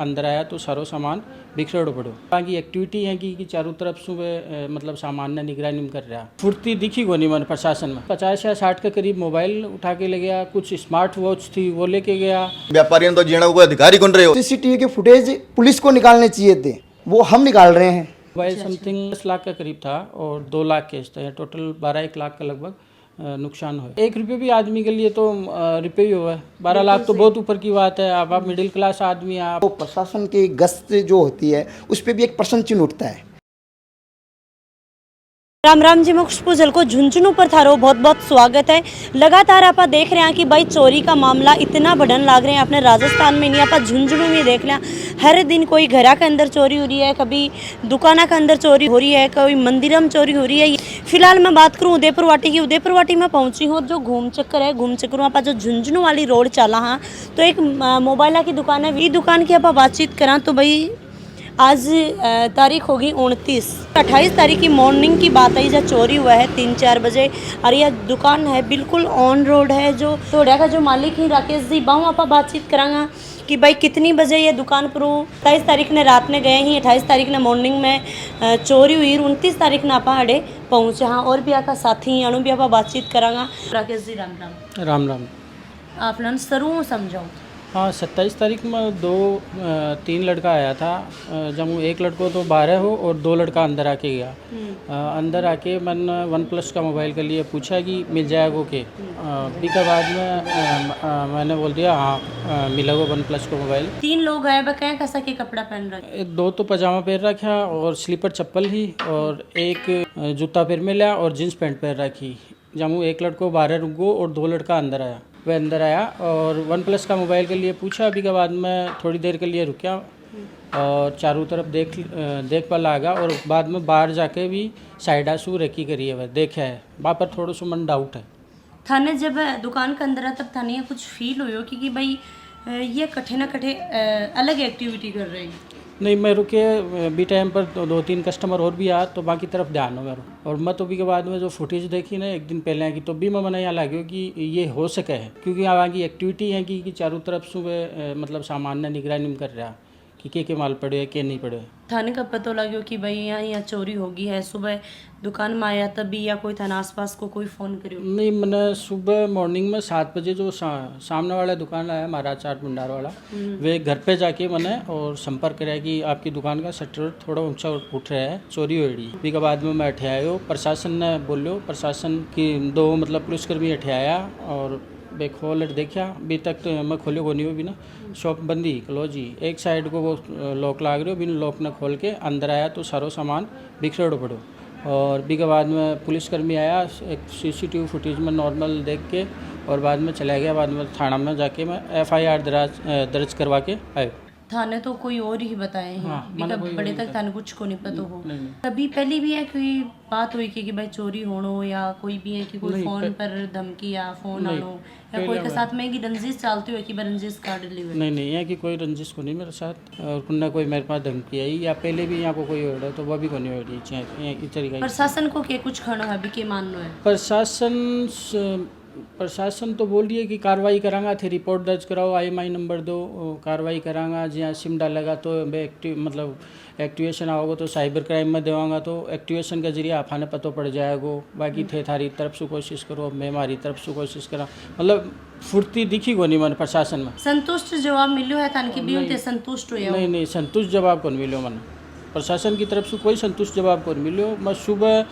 अंदर आया तो सारो सामान बिखरेड़ो पड़ो। बाकी एक्टिविटी है कि चारों तरफ सुबह मतलब सामान ने निगरानी कर रहा। फुर्ती दिखी को नहीं मन प्रशासन में। 50 या 60 के करीब मोबाइल उठा के ले गया, कुछ स्मार्ट वॉच थी वो लेके गया। व्यापारियों तो जीना कोई अधिकारी कौन रहे हो। सीसीटीवी के फुटेज पुलिस को निकालने चाहिए थे, वो हम निकाल रहे हैं। मोबाइल समथिंग 10 लाख का करीब था और 2 लाख केस थे, टोटल 12-1 लाख का लगभग नुकसान हुआ। 1 रुपये भी आदमी के लिए तो रुपये ही हुआ है। 12 लाख तो बहुत ऊपर की बात है। आप मिडिल क्लास आदमी आप। तो प्रशासन की गश्त जो होती है उस पर भी एक प्रश्न चिन्ह उठता है। राम राम जी, मुख्य पुजल को झुंझुनू पर थारो बहुत बहुत स्वागत है। लगातार आप देख रहे हैं कि भाई चोरी का मामला इतना बढ़न लाग रहे हैं अपने राजस्थान में, नहीं आप झुंझुनू में देख लें हर दिन कोई घरा के अंदर चोरी हो रही है, कभी दुकाना के अंदर चोरी हो रही है, कोई मंदिर में चोरी हो रही है। फिलहाल मैं बात करूं उदयपुर वाटी की। उदयपुर वाटी में पहुंची हूँ, जो घूम चक्कर है घूम चक्कर आप जो झुंझुनू वाली रोड चला हाँ, तो एक मोबाइल की दुकान है। ये दुकान की आप बातचीत करा तो भाई आज तारीख होगी 28 तारीख की मॉर्निंग की बात है जब चोरी हुआ है 3-4 बजे। और यह दुकान है बिल्कुल ऑन रोड है। जो तोड़ा का जो मालिक ही राकेश जी बाहू आप बातचीत करांगा कि भाई कितनी बजे ये दुकान पर 27 तारीख ने रात में गए ही, 28 तारीख ने मॉर्निंग में चोरी हुई, 29 तारीख ने आप अड़े पहुँचे हाँ। और भी आपका साथी अनु भी आप बातचीत करांगा। राकेश जी राम राम। राम राम। आप लन सरू समझाओ। हाँ 27 तारीख में 2-3 लड़का आया था। जब एक लड़को तो बाहर हो और 2 लड़का अंदर आके गया। अंदर आके मैंने OnePlus का मोबाइल के लिए पूछा कि मिल जाएगा के। अभी के बाद में मैंने बोल दिया हाँ मिलेगा OnePlus का मोबाइल। 3 लोग आए बकाया कैसा के कपड़ा पहन रखे? 2 तो पजामा पहन रखा और स्लीपर चप्पल ही, और एक जूता पैर में लिया और जींस पैंट पहन रखी। जब एक लड़को बाहर रुको और 2 लड़का अंदर आया। वह अंदर आया और OnePlus का मोबाइल के लिए पूछा। अभी के बाद में थोड़ी देर के लिए रुका और चारों तरफ देख पा लगा, और बाद में बाहर जाके भी साइड आंसू रखी करी है। वह देखा है वहाँ पर थोड़ा सा मन डाउट है। थाने जब दुकान के अंदर है तब थाने ये कुछ फील हुई हो कि भाई ये कठे ना कठे अलग एक्टिविटी कर रहे हैं? नहीं, मैं रुके बी टाइम पर 2-3 कस्टमर और भी आया तो बाकी तरफ ध्यान हो मेरा। और मैं तो भी के बाद में जो फुटेज देखी ना एक दिन पहले की, तो भी मैं मना यहाँ लगे कि ये हो सके है, क्योंकि यहाँ की एक्टिविटी है कि चारों तरफ सुबह मतलब सामान ने निगरानी कर रहा कि के माल पड़े के नहीं पड़े। थाने का पता लगे कि भाई यहाँ चोरी होगी है, सुबह दुकान में आया तभी या कोई थाना आसपास को कोई फ़ोन करियो? नहीं, मैंने सुबह मॉर्निंग में 7 बजे जो सामने वाला दुकान आया महाराज चाट भंडार वाला, वे घर पे जाके मैंने और संपर्क कराया कि आपकी दुकान का शटर थोड़ा ऊंचा उठ रहा है, चोरी हो रही है। फिर के बाद में मैं अठे प्रशासन ने बोलो, प्रशासन की 2 मतलब पुलिसकर्मी अठे आया और बे खोल देखा। अभी तक तो मैं खोले को नहीं हो भी ना, शॉप बंदी कलो जी। एक साइड को वो लॉक लाग रहे हो, बिन लॉक ने खोल के अंदर आया तो सारो सामान बिखरेड़ो पड़ो। और भी के बाद में पुलिसकर्मी आया, एक CCTV फुटेज में नॉर्मल देख के और बाद में चला गया। बाद में थाना में जाके मैं FIR दर्ज करवा के आए। थाने तो कोई और ही बताए हैं। हाँ, बड़े तक थाने कुछ को नहीं पता हो। कभी पहले भी है कोई बात हुई कि भाई चोरी होनो या कोई भी है कि कोई फोन पर धमकी या फोन आनो या कोई के साथ में की रंजिश चलती हो कि रंजिश काट ली? नहीं, यहाँ की कोई रंजिश को नहीं मेरे साथ, और कुन्ना कोई मेरे पास धमकी आई या पहले भी यहाँ को कोई हो रहा तो वह भी को नहीं हो रही इस तरीके। प्रशासन को क्या कुछ खाना है अभी के मानना है? प्रशासन तो बोल रही है कि कार्रवाई करांगा, थे रिपोर्ट दर्ज कराओ, IMI नंबर दो, कार्रवाई करांगा। जहाँ सिम डालेगा तो मतलब एक्टिवेशन आओगे तो साइबर क्राइम में देवांगा तो एक्टिवेशन के जरिए आफाने पतो पड़ जाएगा। बाकी थे थारी तरफ से कोशिश करो, मैं हमारी तरफ से कोशिश करा, मतलब फुर्ती दिखी को नहीं मन प्रशासन में। संतुष्ट जवाब मिलो है थाने की भी संतुष्ट हो? नहीं, संतुष्ट जवाब कौन मिलो मन, प्रशासन की तरफ से कोई संतुष्ट जवाब को मिलो। मैं सुबह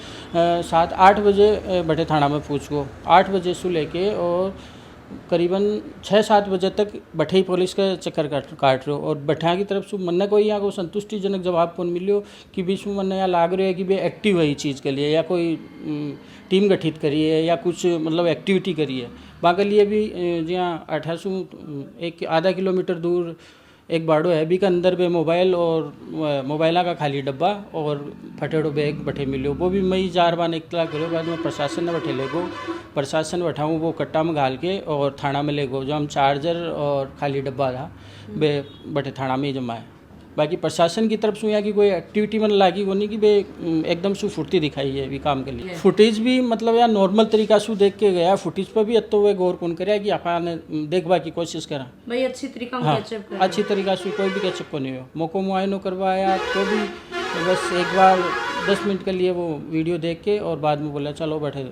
7-8 बजे बटे थाना में पूछ गो, 8 बजे से लेके और करीबन 6-7 बजे तक बठे ही पुलिस का चक्कर काट रहे हो, और बठा की तरफ से मन कोई यहाँ को संतुष्टिजनक जवाब कौन मिलो कि बीच में मन यहाँ लाग रहे है कि भाई एक्टिव है इस चीज़ के लिए, या कोई टीम गठित करिए या कुछ मतलब एक्टिविटी करिए। वहाँ के लिए भी जहाँ 18 आधा किलोमीटर दूर एक बाड़ो है, भी के अंदर बे मोबाइल और मोबाइला का खाली डब्बा और फटेड़ो बैग बैठे मिलो। वो भी मई 4 बार इतला करो, बाद में प्रशासन ने बैठे ले गो। प्रशासन बैठाऊँ वो कट्टा में घाल के और थाना में ले गो। जो हम चार्जर और खाली डब्बा था बे बैठे थाना में ही जमा है। बाकी प्रशासन की तरफ से यहाँ की कोई एक्टिविटी मन लागी को नहीं कि बे एकदम से फुर्ती दिखाई है अभी काम के लिए। फुटेज भी मतलब यार नॉर्मल तरीका से देख के गया, फुटेज पर भी तो वे गौर कौन करे कि अपन देखवा की कोशिश करा भाई अच्छी तरीका हाँ अच्छी तरीका से कोई भी कैचअप को नहीं हो। मौको मुआयनो करवाया तो भी बस एक बार 10 मिनट के लिए वो वीडियो देख के और बाद में बोला चलो बैठे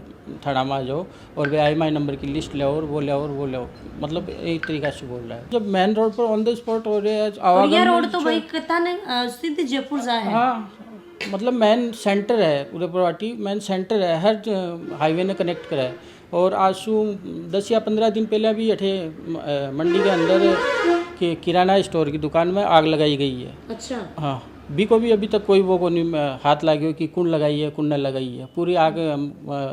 थाना में आ जाओ और वे IMI नंबर की लिस्ट ले और वो ले और वो ले, मतलब एक तरीका से बोल रहा है। जब मेन रोड पर ऑन द स्पॉट हो रहे हैं ये रोड तो भाई कितना सीधे जयपुर जा है। हाँ मतलब मेन सेंटर है उदयपुरवाटी, मेन सेंटर है, हर हाईवे ने कनेक्ट करा है। और आज सु 10 या 15 दिन पहले भी अठे मंडी के अंदर के किराना स्टोर की दुकान में आग लगाई गई है। अच्छा हाँ भी को भी अभी तक कोई वो को नहीं हाथ लागे कि कौन लगाई है कौन न लगाई है, पूरी आग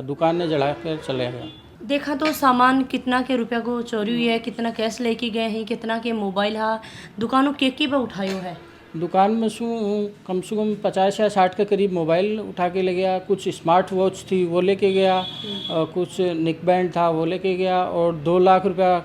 दुकान ने जला कर चले गया। देखा तो सामान कितना के रुपया को चोरी हुई है, कितना कैश लेके गए हैं, कितना के मोबाइल है, दुकानों के बे उठायो है। दुकान में कम से कम 50 या 60 के करीब मोबाइल उठा के ले गया, कुछ स्मार्ट वॉच थी वो लेके गया, कुछ निक बैंड था वो लेके गया और 2 लाख रुपया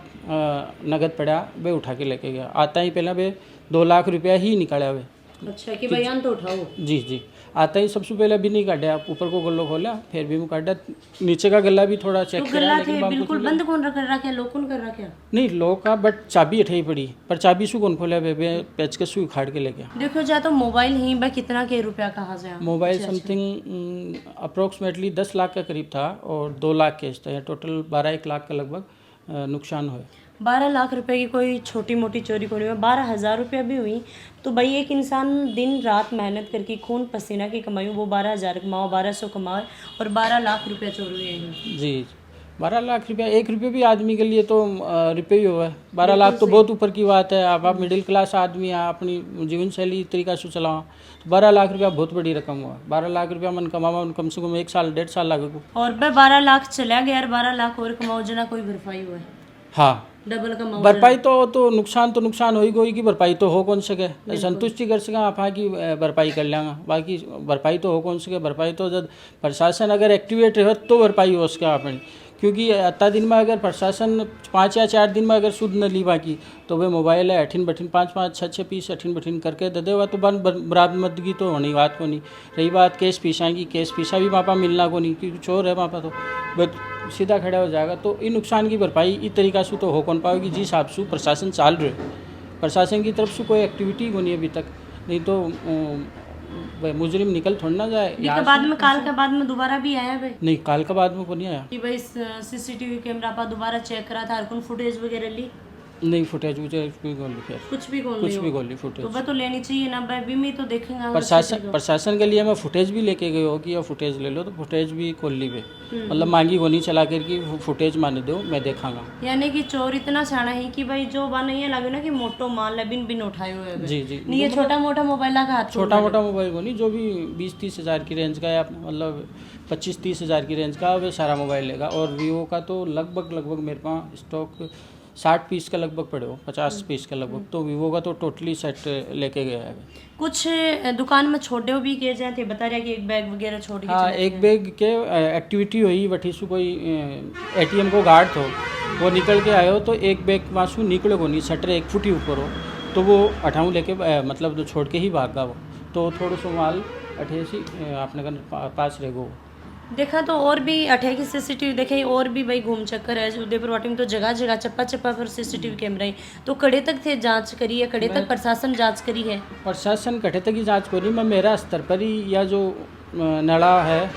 नगद पड़ा वे उठा के लेके गया। आता ही पहले वे 2 लाख रुपया ही निकाला वे। अच्छा कि बयान तो उठाओ। जी जी आता ही सबसे पहले भी नहीं काटा, ऊपर को गल्लो खोला फिर भी मैं काटा, नीचे का गला भी थोड़ा चेक तो किया गला लेकिन थे बिल्कुल बंद कौन रख रखा, लोग कौन कर रखा? नहीं लोग का बट चाबी अठाई पड़ी, पर चाबी से कौन खोला वे पेच के सु उखाड़ के ले गया। देखो जा तो मोबाइल ही बा कितना के रुपया कहा जाए? मोबाइल समथिंग अप्रोक्सीमेटली 10 लाख के करीब था और 2 लाख कैश था, टोटल 12-1 लाख का लगभग नुकसान हुआ। 12 लाख रुपए की कोई छोटी मोटी चोरी को नहीं हुई, 12,000 रुपया भी हुई तो भाई एक इंसान दिन रात मेहनत करके खून पसीना की कमाई, वो 12,000 कमाओ, 1200 कमाओ और 12 लाख रुपया चोरी हुए हैं। जी 12 लाख रुपया, 1 रुपये भी आदमी के लिए तो रुपये ही हुआ है। 12 लाख तो बहुत ऊपर की बात है। आप मिडिल क्लास आदमी हैं, अपनी जीवन शैली तरीका से चलाओ, तो 12 लाख रुपया बहुत बड़ी रकम हुआ। 12 लाख रुपया मन कमावा कम से कम 1 साल 1.5 साल लगे। और भाई 12 लाख चला गया और 12 लाख और कमाओ जना कोई भरपाई हुआ है। हाँ डबल कमाओ भरपाई तो नुकसान हो ही गई कि भरपाई तो हो कौन सके, संतुष्टि कर सका आप की भरपाई कर लेंगे, बाकी भरपाई तो हो कौन सके। भरपाई तो जब प्रशासन अगर एक्टिवेट रहे तो भरपाई हो सके अपनी, क्योंकि इतना दिन में अगर प्रशासन 5 या 4 दिन में अगर शुद्ध न ली बाकी तो वे मोबाइल है अठिन बठिन 5-5 6-6 पीस अठिन बठिन करके दे देगा तो बरामदगी तो होनी बात को नहीं। रही बात केस पीसा की, केस पीसा भी वहाँ मिलना को नहीं क्योंकि चोर है वहाँ तो बस सीधा खड़ा हो जाएगा। तो इन नुकसान की भरपाई इस तरीका से तो हो कौन पाएगी जिस हिसाब से प्रशासन चाल रहे, प्रशासन की तरफ से कोई एक्टिविटी को नहीं अभी तक, नहीं तो मुजरिम निकल थोड़ा ना जाए। यहाँ बाद में काल के बाद में दोबारा भी आया भाई? नहीं काल के बाद में को नहीं आया कि भाई CCTV कैमरा पर दोबारा चेक करा था, कौन फुटेज वगैरह ली? नहीं फुटेज वुटेज कुछ भी गोली फुटेज तो वह तो लेनी चाहिए ना भाई, भी मैं तो देखेंगे प्रशासन के लिए मैं फुटेज भी लेके गई हो कि ये फुटेज ले लो, तो फुटेज भी खोल ली वे, मतलब मांगी वो नहीं चला कर कि फुटेज माने दो मैं देखांगा। यानी कि चोर इतना साना है कि भाई जो बना ये लगे ना कि मोटो माल है बिन बिन उठाए हुए। जी जी नहीं ये छोटा मोटा मोबाइल का हाथ, छोटा मोटा मोबाइल को नहीं, जो भी 20-30 हज़ार की रेंज का है मतलब 25-30 हज़ार की रेंज का वे सारा मोबाइल लेगा। और वीवो का तो लगभग मेरे पास स्टॉक 60 पीस का लगभग पड़े हो, 50 पीस का लगभग, तो वीवो का तो टोटली सेट लेके गया है। कुछ दुकान में छोड़े भी किए जाते, बता रहे कि एक बैग वगैरह छोड़ के? हाँ एक बैग के एक्टिविटी हुई वठी सु कोई ATM को गार्ड थो वो निकल के आयो तो एक बैग वहाँ सु निकले को नहीं, शटर 1 फुट ही ऊपर हो तो वो अठाऊ लेके मतलब जो छोड़ के ही भागा वो, तो थोड़ा सा माल अठे सी अपने पास रह गो। देखा तो और भी अठे की CCTV देखे और भी भाई घूम चक्कर है उदयपुर वाटी में, तो जगह जगह चप्पा पर CCTV कैमरा है। तो कड़े तक थे जांच करी है, कड़े तक प्रशासन जांच करी है? प्रशासन कड़े तक ही जांच करी, मैं मेरा स्तर पर ही या जो नड़ा है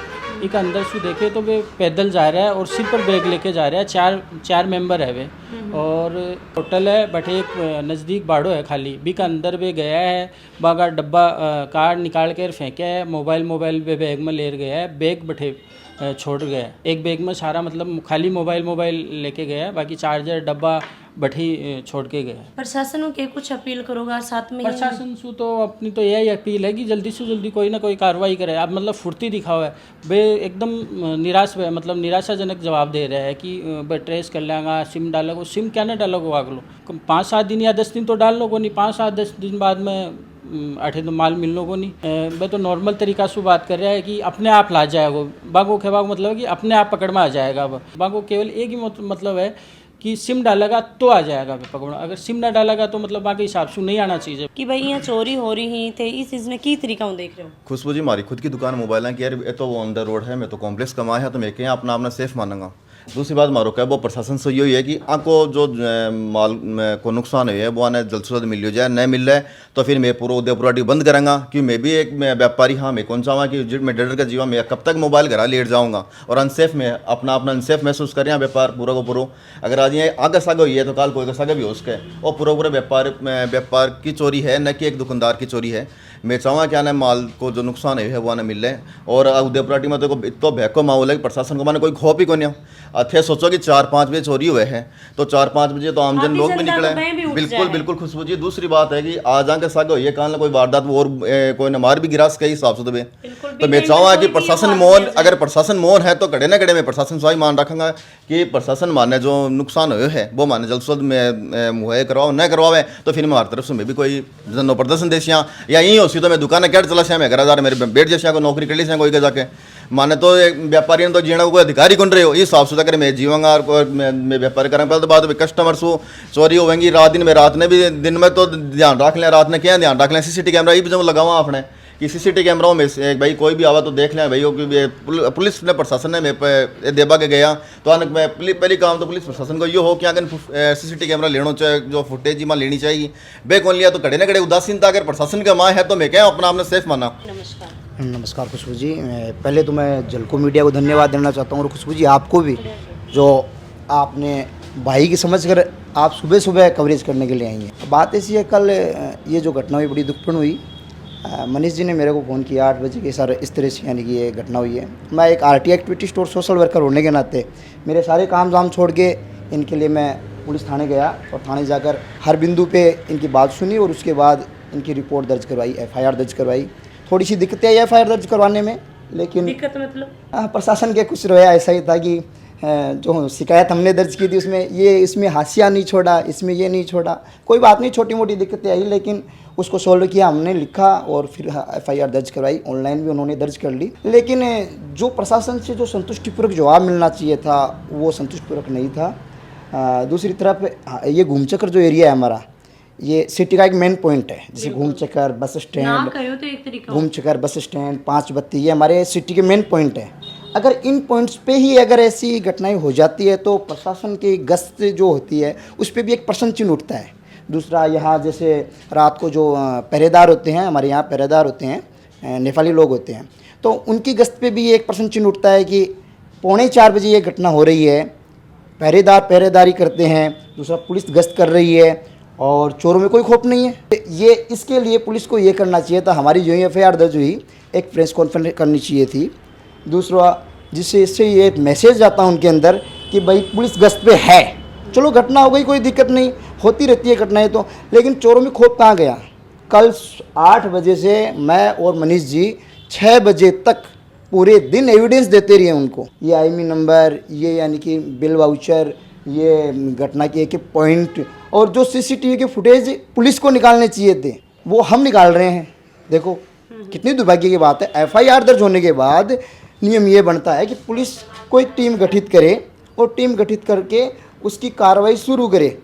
एक अंदर से देखे तो वे पैदल जा रहा है और सिर पर बैग लेके जा रहा है। चार मेंबर है वे और होटल है बट एक नज़दीक बाड़ो है खाली बी का अंदर वे गया है, बागा डब्बा कार्ड निकाल कर फेंका है, मोबाइल वे बैग में ले गया है, बैग बठे छोड़ गया है। एक बैग में सारा मतलब खाली मोबाइल लेके गया है, बाकी चार्जर डब्बा बठी छोड़ के गया। प्रशासन के कुछ अपील करोगा साथ में? प्रशासन से तो अपनी तो यही अपील है कि जल्दी से जल्दी कोई ना कोई कार्रवाई करे। आप मतलब फुर्ती दिखाओ है वे एकदम मतलब निराशाजनक जवाब दे रहे हैं कि भाई ट्रेस कर लेंगा, सिम डालोगे, सिम क्या ना डालोगे आग लो 5-7 दिन या 10 दिन तो डाल लो को नहीं, 5-7-10 दिन बाद में अठे तो माल मिलने को नहीं। मैं तो नॉर्मल तरीका से बात कर रहा है कि अपने आप ला जाएगा बागो के बाग, मतलब कि अपने आप पकड़ में आ जाएगा। बागो केवल एक ही मतलब है कि सिम डालेगा तो आ जाएगा पकड़ो, अगर सिम ना डालेगा तो मतलब बाकी हिसाब से नहीं आना चाहिए। कि भाई यहाँ चोरी हो रही थे, इस चीज़ ने की तरीका हूँ देख रहे हो। खुशबू जी हमारी खुद की दुकान मोबाइल है कि यार ये तो ऑन द रोड है, मैं तो कॉम्प्लेक्स कमाया है तो मैं क्या अपना अपना सेफ मानूंगा। दूसरी बात मारो क्या वो प्रशासन से यही है कि आपको जो माल को नुकसान हुआ है वो आने जल्द से जल्द मिल जाए, नहीं मिल रहा है तो फिर मैं पूरा उदयपुर बंद करूँगा। क्योंकि मैं भी एक व्यापारी हाँ, मैं कौन चाहूँगा कि मैं डर का जीवा मैं कब तक मोबाइल घर लेट जाऊँगा और अनसेफ में अपना अनसेफ महसूस करें व्यापार पूरा को पूरा। अगर आज ये आगे सागे हुई है तो कल कोई का सागे भी हो सके और पूरा व्यापार की चोरी है, न कि एक दुकानदार की चोरी है। मैं चाहूँगा क्या ना माल को जो नुकसान है वो आने मिल रहे और उदयपुर में तो इतना भैको माहौल है कि प्रशासन को माने कोई खौफ ही को नहीं। थे सोचो कि 4-5 बजे चोरी हुए हैं तो 4-5 बजे तो आमजन लोग भी निकले। बिल्कुल खुशबू जी। दूसरी बात है कि आज आके सागे हुई है कान कोई वारदात और कोई न मार भी गिरास के हिसाब से तो मैं चाहूँगा कि प्रशासन मोहन, अगर प्रशासन मोहन है तो कड़े न कड़े मैं प्रशासन से मान रखूँगा कि प्रशासन माने जो नुकसान हुए है वो माने जल्द से जल्द में मुहैया करवाओ, न करवावे तो फिर हमारी तरफ से मैं भी कोई जन प्रदर्शन देशियाँ या यहीं हो सी तो मैं दुकान कैट चला से मैं घर हजार मेरे बेट जैसे को नौकरी कर ली से कोई के जाके माने तो व्यापारी तो जीना कोई अधिकारी कौन रहे हो ये साफ सुथरा करे मैं जीवांगा और मैं व्यापार करें। पहले तो बात कस्टमर से चोरी होंगी रात दिन में, रात ने भी दिन में तो ध्यान रख लें, रात ने क्या ध्यान रख लें। सीसीटीवी कैमरा ये भी जो लगावा आपने कि सीसीटीवी कैमराओं में से भाई कोई भी आवा तो देख लें भाई पुलिस ने प्रशासन ने मैं देबा के गया तो मैं पहली काम तो पुलिस प्रशासन को ये हो कि अगर सीसीटीवी कैमरा लेना चाहिए जो फुटेज में लेनी चाहिए बे कौन लिया तो कड़े न कड़े उदासीनता अगर प्रशासन का माँ है तो मैं क्या अपना आपने सेफ माना। नमस्कार खुशबू जी, पहले तो मैं जलको मीडिया को धन्यवाद देना चाहता हूँ और खुशबू जी आपको भी जो आपने भाई की समझ कर आप सुबह सुबह कवरेज करने के लिए आई हैं। बात ऐसी है, कल ये जो घटना हुई बड़ी दुखपूर्ण हुई। मनीष जी ने मेरे को फ़ोन किया 8 बजे के सर इस तरह से यानी कि ये घटना हुई है। मैं एक आरटी एक्टिविटी और सोशल वर्कर होने के नाते मेरे सारे काम धाम छोड़ के इनके लिए मैं पुलिस थाने गया और थाने जाकर हर बिंदु पे इनकी बात सुनी और उसके बाद इनकी रिपोर्ट दर्ज करवाई, FIR दर्ज करवाई। थोड़ी सी दिक्कतें आई FIR दर्ज करवाने में, लेकिन दिक्कत मतलब प्रशासन के कुछ रवैया ऐसा ही था कि जो शिकायत हमने दर्ज की थी उसमें ये इसमें हाशिया नहीं छोड़ा, इसमें ये नहीं छोड़ा। कोई बात नहीं, छोटी मोटी दिक्कतें आई लेकिन उसको सोल्व किया हमने, लिखा और फिर FIR दर्ज करवाई। ऑनलाइन भी उन्होंने दर्ज कर ली, लेकिन जो प्रशासन से जो संतुष्टिपूर्वक जवाब मिलना चाहिए था वो संतुष्टिपूर्वक नहीं था। दूसरी तरफ ये घूमचक्कर जो एरिया है हमारा, ये सिटी का एक मेन पॉइंट है, जैसे घूमचक्कर बस स्टैंड, घूमचक्कर बस स्टैंड, 5 बत्ती, ये हमारे सिटी के मेन पॉइंट है। अगर इन पॉइंट्स पे ही अगर ऐसी घटनाएं हो जाती है तो प्रशासन की गश्त जो होती है उस पर भी एक प्रश्न चिन्ह उठता है। दूसरा, यहाँ जैसे रात को जो पहरेदार होते हैं, हमारे यहाँ पहरेदार होते हैं, नेपाली लोग होते हैं, तो उनकी गश्त पे भी एक प्रश्न चिन्ह उठता है कि 3:45 बजे ये घटना हो रही है, पहरेदार पहरेदारी करते हैं, दूसरा पुलिस गश्त कर रही है और चोरों में कोई खौफ नहीं है। ये इसके लिए पुलिस को ये करना चाहिए था, हमारी जो FIR दर्ज हुई एक प्रेस कॉन्फ्रेंस करनी चाहिए थी। दूसरा, जिससे इससे ये मैसेज जाता है उनके अंदर कि भाई पुलिस गश्त पे है। चलो घटना हो गई, कोई दिक्कत नहीं, होती रहती है घटनाएं तो, लेकिन चोरों में खौफ कहाँ गया। कल 8 बजे से मैं और मनीष जी 6 बजे तक पूरे दिन एविडेंस देते रहे उनको, ये IMEI नंबर, ये यानी कि बिल वाउचर, ये घटना के एक पॉइंट और जो CCTV के फुटेज पुलिस को निकालने चाहिए थे वो हम निकाल रहे हैं। देखो कितनी दुर्भाग्य की बात है। FIR दर्ज होने के बाद नियम ये बनता है कि पुलिस कोई टीम गठित करे और टीम गठित करके उसकी कार्रवाई शुरू करे।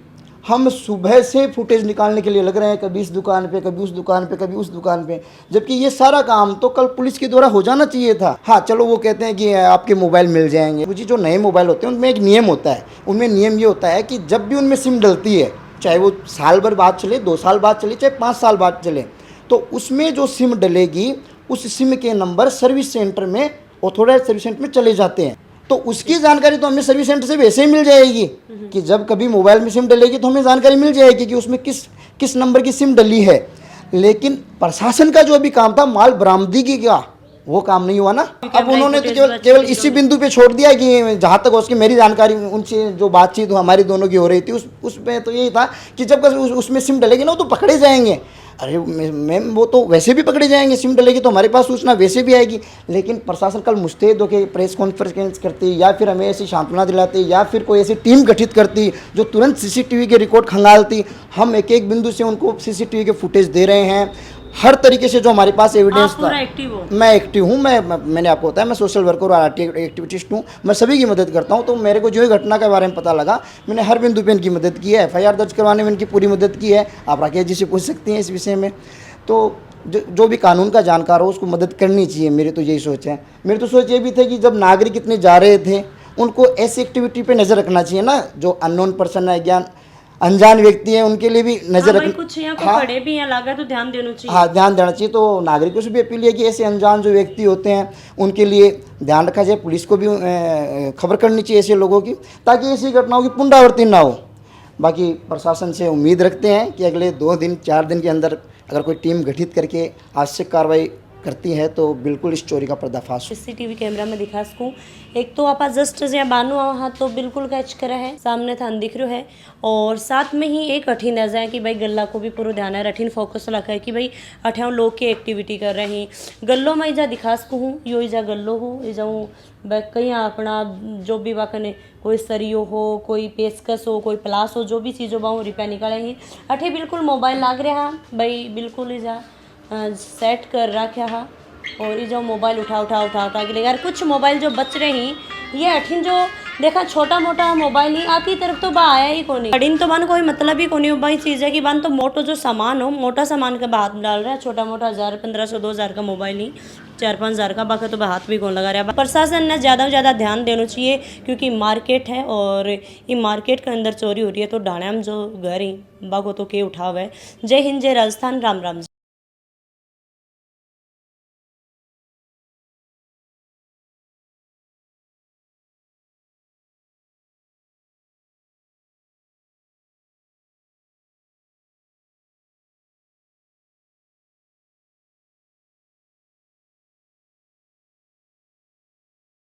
हम सुबह से फुटेज निकालने के लिए लग रहे हैं, कभी इस दुकान पे, कभी उस दुकान पे, कभी उस दुकान पे, जबकि ये सारा काम तो कल पुलिस के द्वारा हो जाना चाहिए था। हाँ चलो, वो कहते हैं कि आपके मोबाइल मिल जाएंगे। मुझे जो नए मोबाइल होते हैं उनमें एक नियम होता है, उनमें नियम ये होता है कि जब भी उनमें सिम डलती है, चाहे वो साल भर बाद चले, 2 साल बाद चले, चाहे 5 साल बाद चले, तो उसमें जो सिम डलेगी उस सिम के नंबर सर्विस सेंटर में, ऑथोराइज सर्विस सेंटर में चले जाते हैं। तो उसकी जानकारी तो हमें सर्विस सेंटर से वैसे ही मिल जाएगी कि जब कभी मोबाइल में सिम डलेगी तो हमें जानकारी मिल जाएगी कि उसमें किस नंबर की सिम डली है। लेकिन प्रशासन का जो अभी काम था माल बरामदगी का, वो काम नहीं हुआ ना। अब उन्होंने तो केवल इसी बिंदु पे छोड़ दिया कि जहाँ तक उसकी मेरी जानकारी उनसे जो बातचीत हमारी दोनों की हो रही थी उसमें तो यही था कि जब उसमें सिम डलेगी ना तो पकड़े जाएंगे। अरे मैम, वो तो वैसे भी पकड़े जाएंगे, सिम डलेगी तो हमारे पास सूचना वैसे भी आएगी। लेकिन प्रशासन कल मुस्तैद होकर प्रेस कॉन्फ्रेंस करती या फिर हमें ऐसी सांत्वना दिलाती या फिर कोई ऐसी टीम गठित करती जो तुरंत CCTV के रिकॉर्ड खंगालती। हम एक एक बिंदु से उनको CCTV के फुटेज दे रहे हैं, हर तरीके से जो हमारे पास एविडेंस आप पूरा था। एक्टिव हो? मैं एक्टिव हूँ, मैंने आपको बताया मैं सोशल वर्कर और आरटी एक्टिविस्ट हूँ, मैं सभी की मदद करता हूँ। तो मेरे को जो ही घटना के बारे में पता लगा, मैंने हर बिंदु पे इनकी मदद की है, FIR दर्ज करवाने में इनकी पूरी मदद की है। आप राकेश जी से पूछ सकती हैं इस विषय में। तो जो भी कानून का जानकार हो उसको मदद करनी चाहिए, मेरी तो यही सोच है। मेरी तो सोच ये भी थी कि जब नागरिक इतने जा रहे थे, उनको ऐसी एक्टिविटी पे नज़र रखना चाहिए ना, जो अननोन पर्सन है, अनजान व्यक्ति है, उनके लिए भी नज़र हाँ भाई, रख। कुछ यहाँ को हाँ, खड़े भी हैं, लगा तो ध्यान देना चाहिए। हाँ, ध्यान देना चाहिए। तो नागरिकों से भी अपील है कि ऐसे अनजान जो व्यक्ति होते हैं उनके लिए ध्यान रखा जाए। पुलिस को भी खबर करनी चाहिए ऐसे लोगों की, ताकि ऐसी घटनाओं की पुनरावृत्ति ना हो। बाकी प्रशासन से उम्मीद रखते हैं कि अगले 2 दिन 4 दिन के अंदर अगर कोई टीम गठित करके आवश्यक कार्रवाई करती है तो बिल्कुल इस चोरी का पर्दाफाश हो। सीसीटीवी कैमरा में दिखा सकूँ। एक तो आप जस्ट ज्यादा बानू हाँ तो बिल्कुल कैच करा है, सामने थान दिख रहा है। और साथ में ही एक अठीन ऐसा है कि भाई गल्ला को भी पूरा ध्यान है, अठीन फोकस रखा है कि भाई अठाव लोग की एक्टिविटी कर रहे हैं। गल्लो में जा दिखा सकूँ, यो इजा गल्लो हो, इजा कहीं अपना जो भी वाकने कोई सरियो हो, कोई पेचकस हो, कोई प्लास हो, जो भी चीज़ों बाहू रिपा निकाले हैं। अठे बिल्कुल मोबाइल लाग रहा भाई, बिल्कुल इजा सेट कर रखा है। और ये जो मोबाइल उठा के ले यार, कुछ मोबाइल जो बच रहे हैं ये अठिन जो देखा छोटा मोटा मोबाइल ही आकी तरफ तो बा आया ही कोनी। अठिन तो बन कोई मतलब ही कोनी भाई चीज़ है कि बन तो मोटो जो सामान हो, मोटा सामान का हाथ डाल रहा है, छोटा मोटा 1000 1500 2000 का मोबाइल ही 4-5 हज़ार का, बाकी तो हाथ भी कौन लगा रहा है। प्रशासन ने ज़्यादा से ज़्यादा ध्यान देना चाहिए, क्योंकि मार्केट है और ये मार्केट के अंदर चोरी हो रही है। तो डाणे में जो घर ही बागो तो के उठाव है। जय हिंद, जय राजस्थान, राम राम।